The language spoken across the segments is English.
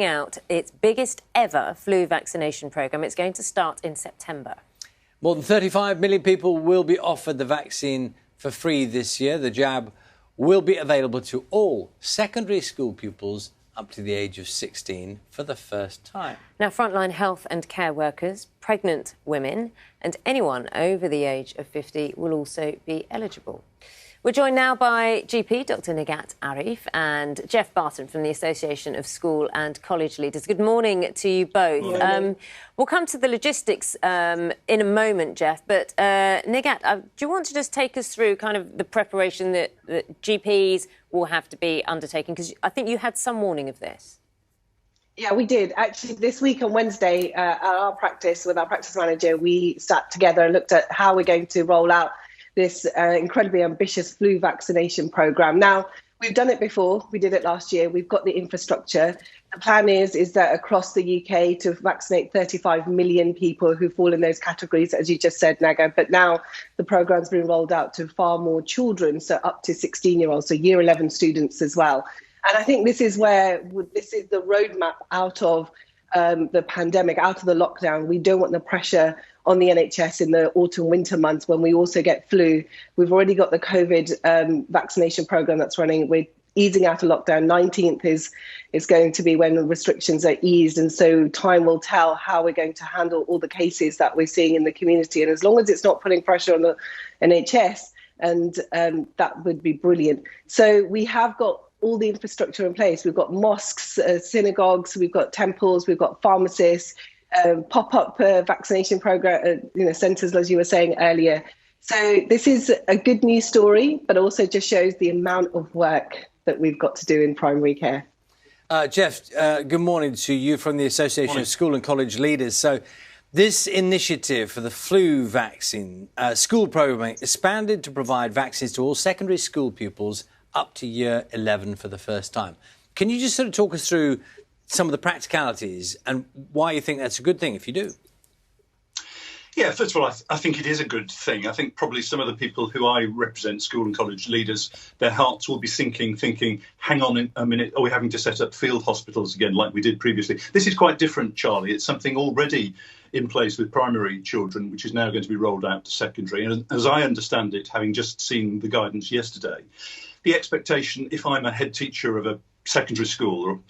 out its biggest ever flu vaccination programme. It's going to start in September. More than 35 million people will be offered the vaccine for free this year. The jab will be available to all secondary school pupils up to the age of 16 for the first time. Now, frontline health and care workers, pregnant women and anyone over the age of 50 will also be eligible. We're joined now by GP Dr Naga Arif and Jeff Barton from the Association of School and College Leaders. Good morning to you both. We'll come to the logistics in a moment, Jeff, but Naga, do you want to just take us through kind of the preparation that GPs will have to be undertaking? Because I think you had some warning of this. Yeah, we did. Actually, this week on Wednesday, at our practice, with our practice manager, we sat together and looked at how we're going to roll out this incredibly ambitious flu vaccination programme. Now, we've done it before. We did it last year. We've got the infrastructure. The plan is that across the UK to vaccinate 35 million people who fall in those categories, as you just said, Naga. But now the programme's been rolled out to far more children, so up to 16-year-olds, so year 11 students as well. And I think this is the roadmap out of the pandemic, out of the lockdown. We don't want the pressure on the NHS in the autumn, winter months when we also get flu. We've already got the COVID vaccination programme that's running. We're easing out of lockdown. 19th is going to be when the restrictions are eased. And so time will tell how we're going to handle all the cases that we're seeing in the community. And as long as it's not putting pressure on the NHS, and that would be brilliant. So we have got all the infrastructure in place. We've got mosques, synagogues, we've got temples, we've got pharmacists, pop-up vaccination program, centres, as you were saying earlier. So this is a good news story, but also just shows the amount of work that we've got to do in primary care. Jeff, good morning to you from the Association of School and College Leaders. So this initiative for the flu vaccine school programme expanded to provide vaccines to all secondary school pupils up to year 11 for the first time. Can you just sort of talk us through some of the practicalities and why you think that's a good thing if you do? Yeah, first of all, I think it is a good thing. I think probably some of the people who I represent, school and college leaders, their hearts will be sinking, thinking, hang on a minute, are we having to set up field hospitals again like we did previously? This is quite different, Charlie. It's something already in place with primary children, which is now going to be rolled out to secondary. And as I understand it, having just seen the guidance yesterday, the expectation, if I'm a head teacher of a secondary school,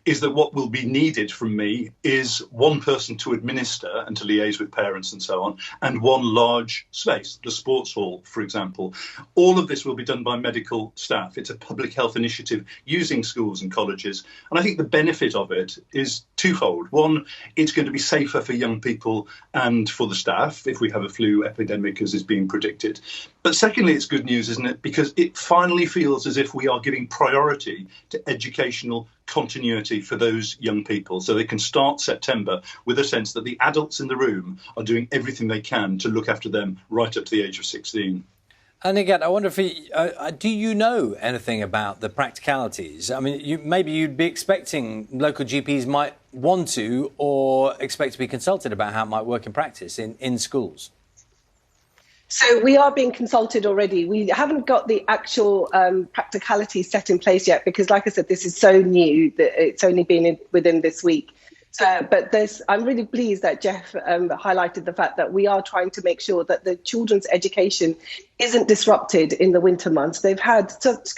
is that what will be needed from me is one person to administer and to liaise with parents and so on, and one large space, the sports hall, for example. All of this will be done by medical staff. It's a public health initiative using schools and colleges. And I think the benefit of it is twofold. One, it's going to be safer for young people and for the staff if we have a flu epidemic, as is being predicted. But secondly, it's good news, isn't it? Because it finally feels as if we are giving priority to educational continuity for those young people, so they can start September with a sense that the adults in the room are doing everything they can to look after them right up to the age of 16. And again, I wonder if do you know anything about the practicalities? I mean, maybe you'd be expecting local GPs might want to or expect to be consulted about how it might work in practice in schools. So we are being consulted already. We haven't got the actual practicality set in place yet because, like I said, this is so new that it's only been within this week. But I'm really pleased that Jeff highlighted the fact that we are trying to make sure that the children's education isn't disrupted in the winter months. They've had such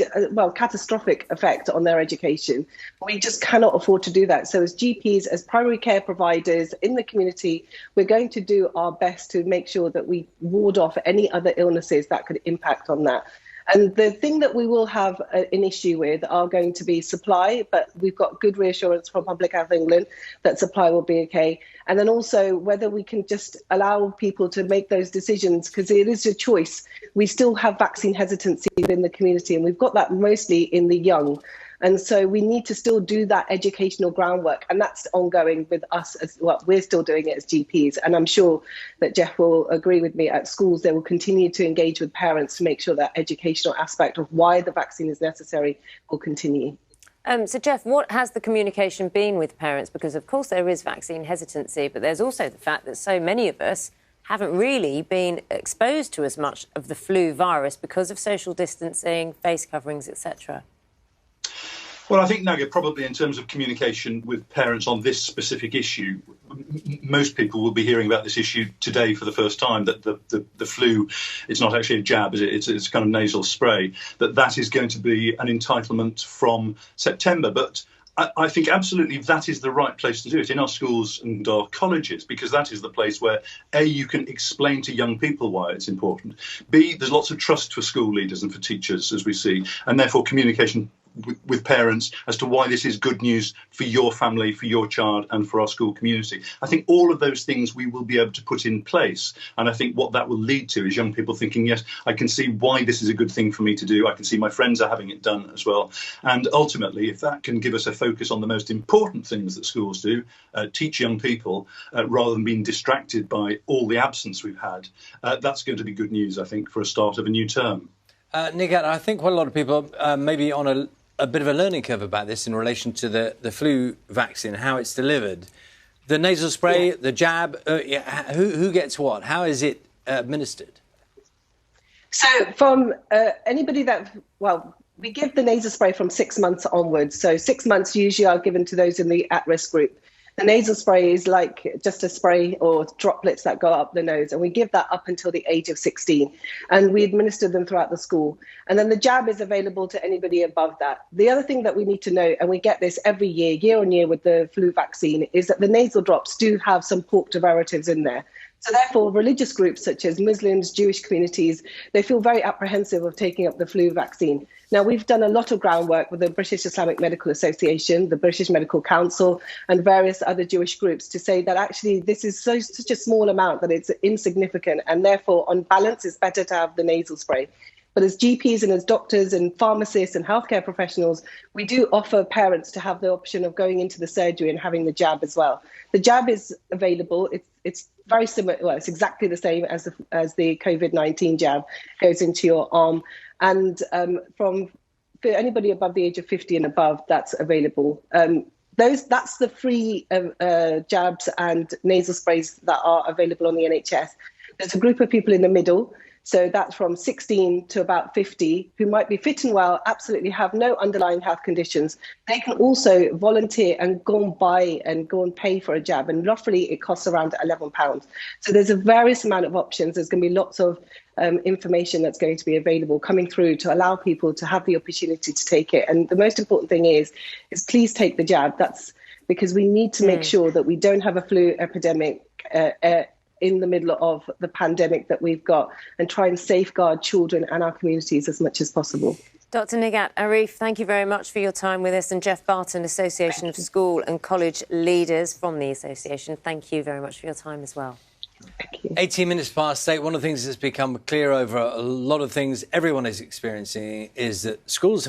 catastrophic effect on their education. We just cannot afford to do that. So as GPs, as primary care providers in the community, we're going to do our best to make sure that we ward off any other illnesses that could impact on that. And the thing that we will have an issue with are going to be supply, but we've got good reassurance from Public Health England that supply will be okay. And then also whether we can just allow people to make those decisions, because it is a choice. We still have vaccine hesitancy within the community, and we've got that mostly in the young. And so we need to still do that educational groundwork. And that's ongoing with us as well. We're still doing it as GPs. And I'm sure that Jeff will agree with me. At schools, they will continue to engage with parents to make sure that educational aspect of why the vaccine is necessary will continue. So, Jeff, what has the communication been with parents? Because, of course, there is vaccine hesitancy, but there's also the fact that so many of us haven't really been exposed to as much of the flu virus because of social distancing, face coverings, etc. Well, I think, Naga, probably in terms of communication with parents on this specific issue, most people will be hearing about this issue today for the first time, that the flu, it's not actually a jab, is it? It's kind of nasal spray, that is going to be an entitlement from September. But I think absolutely that is the right place to do it, in our schools and our colleges, because that is the place where, A, you can explain to young people why it's important. B, there's lots of trust for school leaders and for teachers, as we see, and therefore communication with parents as to why this is good news for your family, for your child, and for our school community. I think all of those things we will be able to put in place. And I think what that will lead to is young people thinking, yes, I can see why this is a good thing for me to do. I can see my friends are having it done as well. And ultimately, if that can give us a focus on the most important things that schools do, teach young people, rather than being distracted by all the absence we've had, that's going to be good news, I think, for a start of a new term. Nigat, I think quite a lot of people may be on a bit of a learning curve about this in relation to the flu vaccine, how it's delivered. The nasal spray, the jab, who gets what? How is it administered? So from anybody we give the nasal spray from 6 months onwards. So 6 months usually are given to those in the at-risk group. The nasal spray is like just a spray or droplets that go up the nose, and we give that up until the age of 16, and we administer them throughout the school. And then the jab is available to anybody above that. The other thing that we need to know, and we get this every year on year with the flu vaccine, is that the nasal drops do have some pork derivatives in there. So therefore, religious groups such as Muslims, Jewish communities, they feel very apprehensive of taking up the flu vaccine. Now, we've done a lot of groundwork with the British Islamic Medical Association, the British Medical Council, and various other Jewish groups to say that actually this is such a small amount that it's insignificant, and therefore, on balance, it's better to have the nasal spray. But as GPs and as doctors and pharmacists and healthcare professionals, we do offer parents to have the option of going into the surgery and having the jab as well. The jab is available. It's very similar. Well, it's exactly the same as the COVID-19 jab. Goes into your arm, and for anybody above the age of 50 and above, that's available. That's the free jabs and nasal sprays that are available on the NHS. There's a group of people in the middle. So that's from 16 to about 50 who might be fit and well, absolutely have no underlying health conditions. They can also volunteer and go and buy and go and pay for a jab. And roughly it costs around £11. So there's a various amount of options. There's going to be lots of information that's going to be available coming through to allow people to have the opportunity to take it. And the most important thing is please take the jab. That's because we need to make sure that we don't have a flu epidemic in the middle of the pandemic that we've got, and try and safeguard children and our communities as much as possible. Dr. Naga Arif, thank you very much for your time with us, and Jeff Barton, Association of School and College Leaders from the Association, thank you very much for your time as well. Thank you. 18 minutes past 8. One of the things that's become clear over a lot of things everyone is experiencing is that schools have